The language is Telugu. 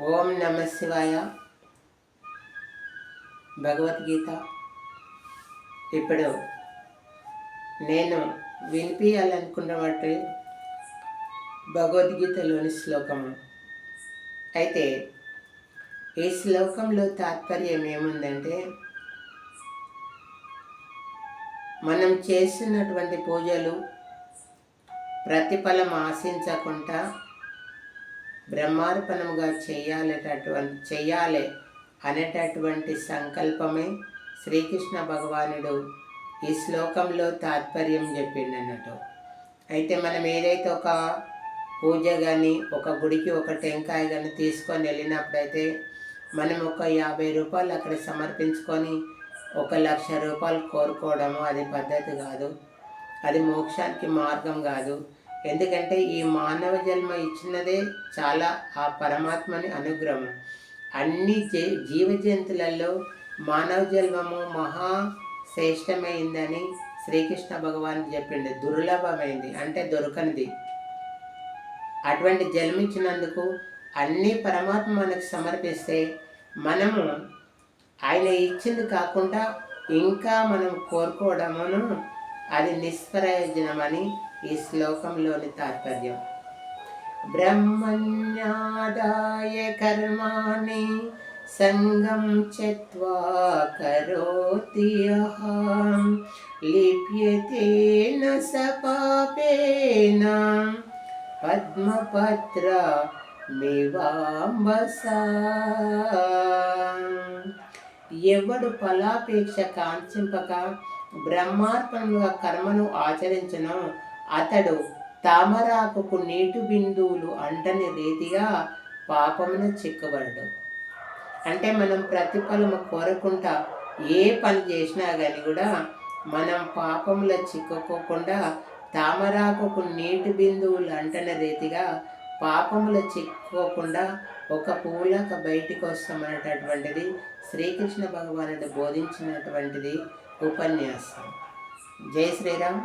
ఓం నమ శివాయ. భగవద్గీత ఇప్పుడు నేను వినిపించాలనుకున్నటువంటి భగవద్గీతలోని శ్లోకము. అయితే ఈ శ్లోకంలో తాత్పర్యం ఏముందంటే, మనం చేసినటువంటి పూజలు ప్రతిఫలం ఆశించకుండా బ్రహ్మార్పణముగా చెయ్యాలి అనేటటువంటి సంకల్పమే శ్రీకృష్ణ భగవానుడు ఈ శ్లోకంలో తాత్పర్యం చెప్పిండు అన్నట్టు. అయితే మనం ఏదైతే ఒక పూజ కానీ ఒక గుడికి ఒక టెంకాయ కానీ తీసుకొని వెళ్ళినప్పుడైతే మనం ఒక 50 రూపాయలు అక్కడ సమర్పించుకొని 1,00,000 రూపాయలు కోరుకోవడము అది పద్ధతి కాదు, అది మోక్షానికి మార్గం కాదు. ఎందుకంటే ఈ మానవ జన్మ ఇచ్చినదే చాలా ఆ పరమాత్మని అనుగ్రహం. అన్ని జీవజంతులలో మానవ జన్మము మహా శ్రేష్టమైందని శ్రీకృష్ణ భగవాన్ చెప్పిండు. దుర్లభమైంది అంటే దొరకనిది. అటువంటి జన్మించినందుకు అన్ని పరమాత్మ మనకు సమర్పిస్తే మనము ఆయన ఇచ్చింది కాకుండా ఇంకా మనం కోరుకోవడమును అది నిష్ప్రయోజనమని ఈ శ్లోకంలోని తాత్పర్యం. బ్రహ్మణ్యాదాయ కర్మాణి సంగం త్యక్త్వా కరోతి యః లిప్యతేన స పాపేన పద్మపత్రమివాంబసా. ఎవడు ఫలాపేక్ష కాంక్షింపక బ్రహ్మార్పణగా కర్మను ఆచరించను అతడు తామరాకుకు నీటి బిందువులు అంటని రీతిగా పాపమును చిక్కబడడు. అంటే మనం ప్రతిఫలము కోరకుండా ఏ పని చేసినా కానీ కూడా మనం పాపముల చిక్కుకోకుండా తామరాకుకు నీటి బిందువులు అంటని రీతిగా పాపముల చిక్కుకోకుండా ఒక పూలక బయటికి వస్తామనేటటువంటిది శ్రీకృష్ణ భగవానుడు బోధించినటువంటిది ఉపన్యాసం. జై శ్రీరామ్.